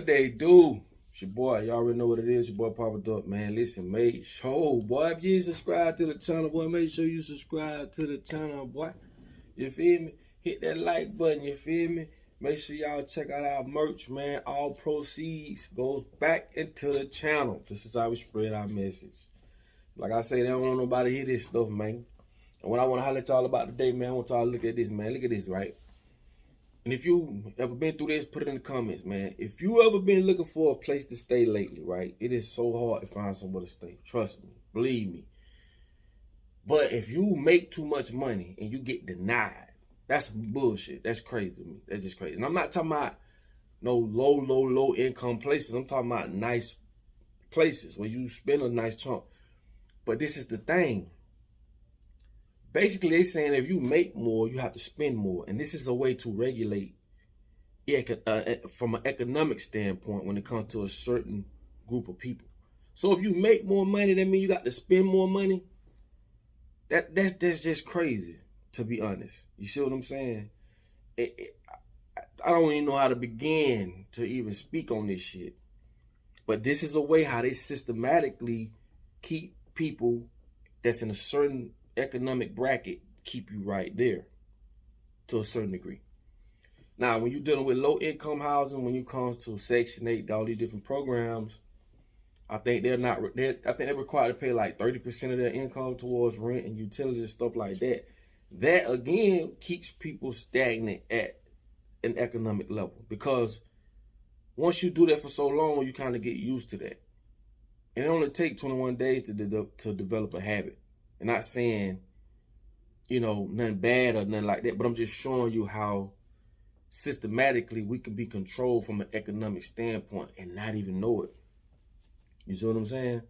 What they do? It's your boy. Y'all already know what it is. Your boy Papa Duck, man. Listen, make sure, boy, if you ain't subscribed to the channel, boy, make sure you subscribe to the channel, boy. You feel me? Hit that like button, you feel me? Make sure y'all check out our merch, man. All proceeds goes back into the channel. This is how we spread our message. Like I say, they don't want nobody to hear this stuff, man. And what I want to holler at y'all about today, man, I want y'all to look at this, man. Look at this, right? And if you ever been through this, put it in the comments, man. If you ever been looking for a place to stay lately, right? It is so hard to find somewhere to stay. Trust me. Believe me. But if you make too much money and you get denied, that's bullshit. That's crazy to me. That's just crazy. And I'm not talking about no low income places. I'm talking about nice places where you spend a nice chunk. But this is the thing. Basically, they're saying if you make more, you have to spend more. And this is a way to regulate from an economic standpoint when it comes to a certain group of people. So if you make more money, that means you got to spend more money. That's just crazy, to be honest. You see what I'm saying? I don't even know how to begin to even speak on this shit. But this is a way how they systematically keep people that's in a certain economic bracket, keep you right there to a certain degree. Now, when you're dealing with low income housing, when you come to Section 8, all these different programs, I think they're required to pay like 30% of their income towards rent and utilities and stuff like that. That again keeps people stagnant at an economic level, because once you do that for so long, you kind of get used to that. And it only takes 21 days to develop a habit. I'm not saying, you know, nothing bad or nothing like that, but I'm just showing you how systematically we can be controlled from an economic standpoint and not even know it. You see what I'm saying?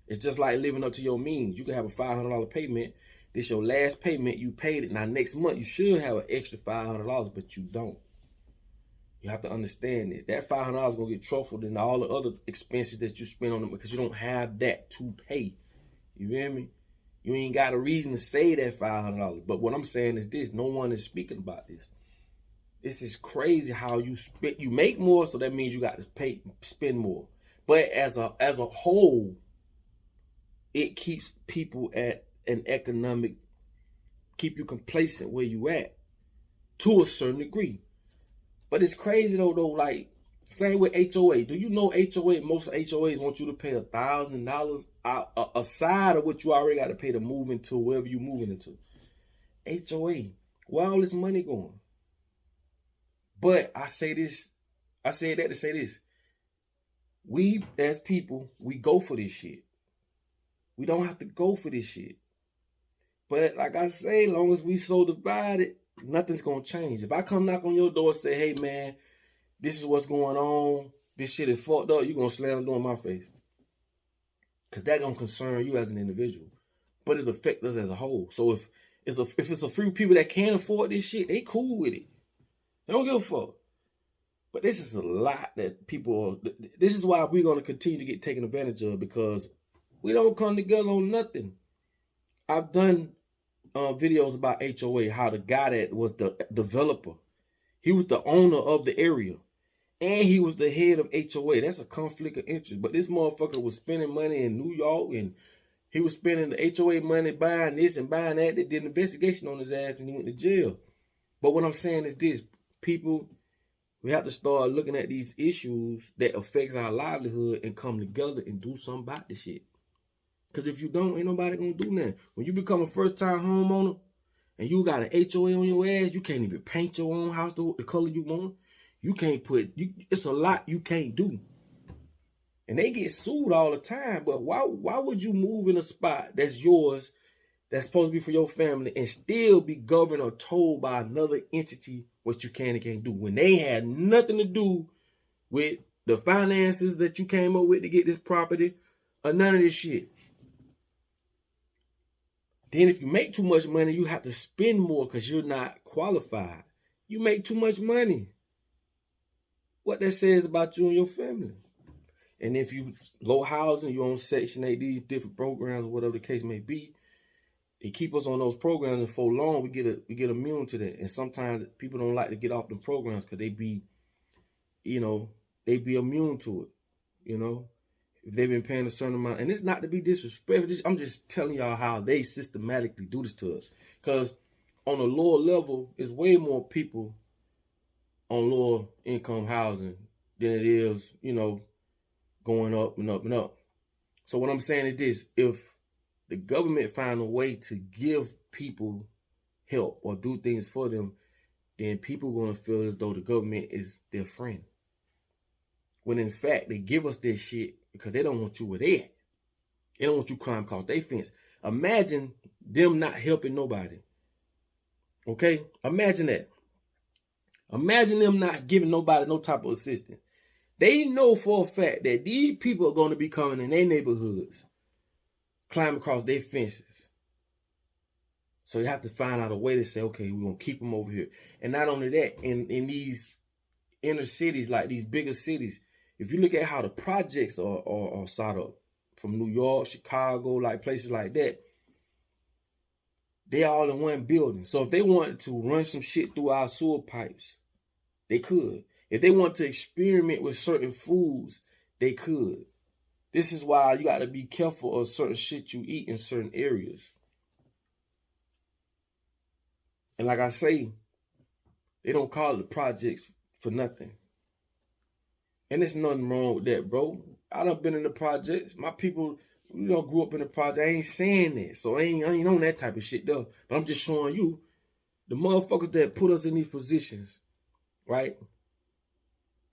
It's just like living up to your means. You can have a $500 payment. This your last payment. You paid it. Now next month you should have an extra $500, but you don't. You have to understand this. That $500 gonna get truffled in all the other expenses that you spend on them because you don't have that to pay. You feel me? You ain't got a reason to say that $500. But what I'm saying is this: no one is speaking about this. This is crazy how you make more, so that means you got to spend more. But as a whole, it keeps people at an economic, keep you complacent where you at to a certain degree. But it's crazy though, like, same with HOA. Do you know HOA, most HOAs want you to pay $1,000 aside of what you already got to pay to move into wherever you're moving into? HOA, where all this money going? But I say that to say this. We as people, we go for this shit. We don't have to go for this shit. But like I say, as long as we so divided, nothing's going to change. If I come knock on your door and say, hey man, this is what's going on, this shit is fucked up, you're going to slam the door in my face. Because that don't concern you as an individual. But it affects us as a whole. So if it's a few people that can't afford this shit, they cool with it. They don't give a fuck. But this is a lot that people, this is why we're going to continue to get taken advantage of, because we don't come together on nothing. I've done videos about HOA, how the guy that was the developer, he was the owner of the area, and he was the head of HOA. That's a conflict of interest. But this motherfucker was spending money in New York, and he was spending the HOA money buying this and buying that. They did an investigation on his ass, and he went to jail. But what I'm saying is this: people, we have to start looking at these issues that affects our livelihood and come together and do something about this shit. Because if you don't, ain't nobody gonna do nothing. When you become a first-time homeowner and you got an HOA on your ass, you can't even paint your own house the color you want. You can't it's a lot you can't do. And they get sued all the time. But why would you move in a spot that's yours, that's supposed to be for your family, and still be governed or told by another entity what you can and can't do, when they had nothing to do with the finances that you came up with to get this property or none of this shit? Then if you make too much money, you have to spend more because you're not qualified. You make too much money. What that says about you and your family. And if you low housing, you on Section 8, these different programs, or whatever the case may be, they keep us on those programs, and for long we get immune to that. And sometimes people don't like to get off them programs because they be, you know, they be immune to it, you know, if they've been paying a certain amount. And it's not to be disrespectful. I'm just telling y'all how they systematically do this to us. Because on a lower level, it's way more people on lower income housing than it is, you know, going up and up and up. So what I'm saying is this: if the government find a way to give people help or do things for them, then people are going to feel as though the government is their friend. When in fact, they give us this shit because they don't want you where they at. They don't want you climb across their fence. Imagine them not helping nobody. Okay? Imagine that. Imagine them not giving nobody no type of assistance. They know for a fact that these people are going to be coming in their neighborhoods, climb across their fences. So you have to find out a way to say, okay, we're going to keep them over here. And not only that, in these inner cities, like these bigger cities, if you look at how the projects are set up, from New York, Chicago, like places like that, they all in one building. So if they wanted to run some shit through our sewer pipes, they could. If they want to experiment with certain foods, they could. This is why you got to be careful of certain shit you eat in certain areas. And like I say, they don't call it the projects for nothing. And there's nothing wrong with that, bro. I done been in the projects. My people, you know, grew up in the project. I ain't saying that. So I ain't on that type of shit, though. But I'm just showing you the motherfuckers that put us in these positions, right?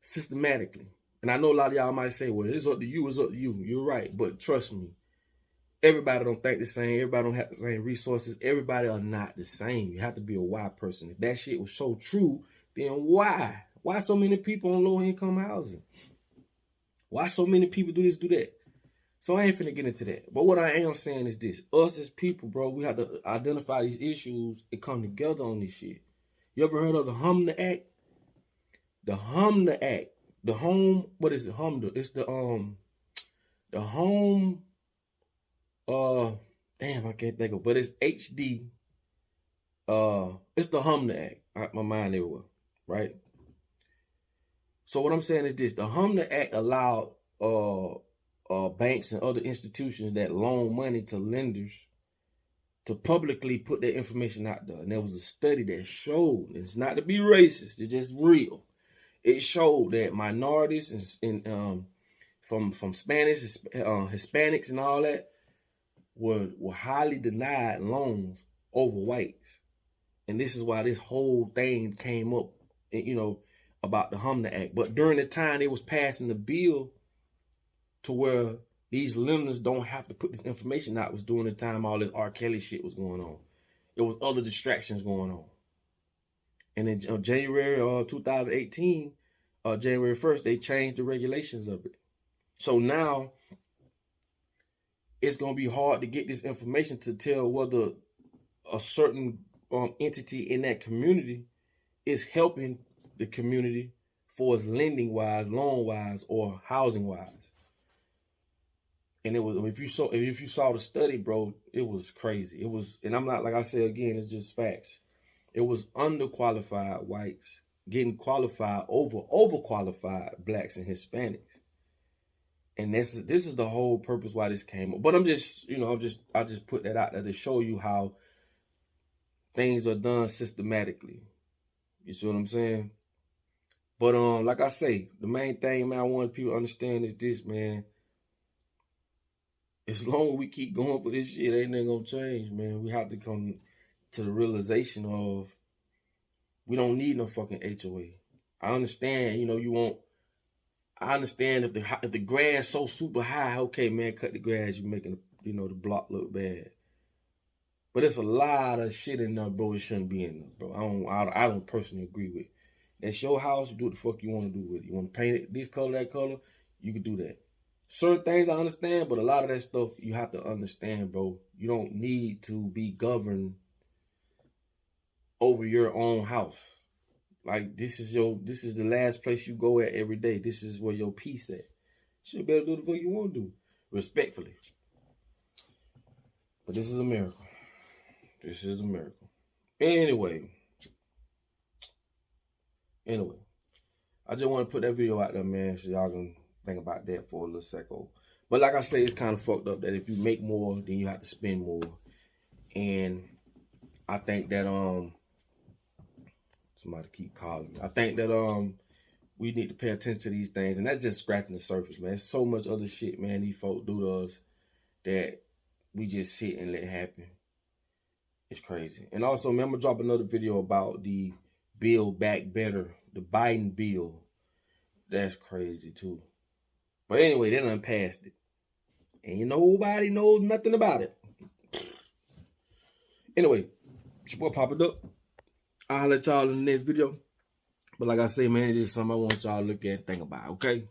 Systematically. And I know a lot of y'all might say, well, it's up to you, it's up to you. You're right. But trust me, everybody don't think the same. Everybody don't have the same resources. Everybody are not the same. You have to be a why person. If that shit was so true, then why? Why so many people on low income housing? Why so many people do this, do that? So I ain't finna get into that. But what I am saying is this. Us as people, bro, we have to identify these issues and come together on this shit. You ever heard of the HUMDA Act? The HUMDA Act. The home, what is it? HUMDA. It's the home, damn, I can't think of it, but it's HD. It's the HUMDA Act. My mind everywhere, right? So what I'm saying is this: the HUMDA Act allowed banks and other institutions that loan money to lenders to publicly put their information out there. And there was a study that showed, it's not to be racist, it's just real. It showed that minorities and from Spanish, Hispanics and all that were highly denied loans over whites. And this is why this whole thing came up, you know, about the HUMDA Act. But during the time they was passing the bill to where these lenders don't have to put this information out, was during the time all this R. Kelly shit was going on. There was other distractions going on. And in January 2018, January 1st, they changed the regulations of it. So now it's going to be hard to get this information to tell whether a certain entity in that community is helping the community for its lending wise, loan wise, or housing wise. And it was, if you saw the study, bro, it was crazy. It was, and I'm not, like I said again, it's just facts. It was underqualified whites getting qualified over overqualified blacks and Hispanics. And this is the whole purpose why this came up. But I'm just, you know, I just put that out there to show you how things are done systematically. You see what I'm saying? But like I say, the main thing, man, I want people to understand is this, man. As long as we keep going for this shit, ain't nothing gonna change, man. We have to come to the realization of we don't need no fucking HOA. I understand, you know, I understand if the grass so super high, okay, man, cut the grass, you're making, you know, the block look bad. But there's a lot of shit in there, bro. It shouldn't be in there, bro. I don't personally agree with it. That's your house. You do what the fuck you want to do with it. You want to paint it this color, that color, you can do that. Certain things I understand, but a lot of that stuff you have to understand, bro. You don't need to be governed over your own house. Like this is the last place you go at every day. This is where your peace at. You should better do the fuck you want to do, respectfully. But this is America. This is America. Anyway. I just want to put that video out there, man, so y'all can think about that for a little second. But like I say, it's kind of fucked up that if you make more, then you have to spend more. And I think that somebody keep calling me. I think that we need to pay attention to these things, and that's just scratching the surface, man. There's so much other shit, man, these folk do to us that we just sit and let happen. It's crazy. And also, man, I'm gonna drop another video about the Build Back Better, the Biden bill. That's crazy too. But anyway, they done passed it. And nobody knows nothing about it. Anyway, it's your boy Papa Duck. I'll let y'all in the next video. But like I say, man, it's just something I want y'all to look at and think about, okay?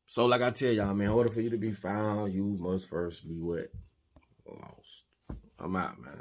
So like I tell y'all, man, in order for you to be found, you must first be what? Lost. I'm out, man.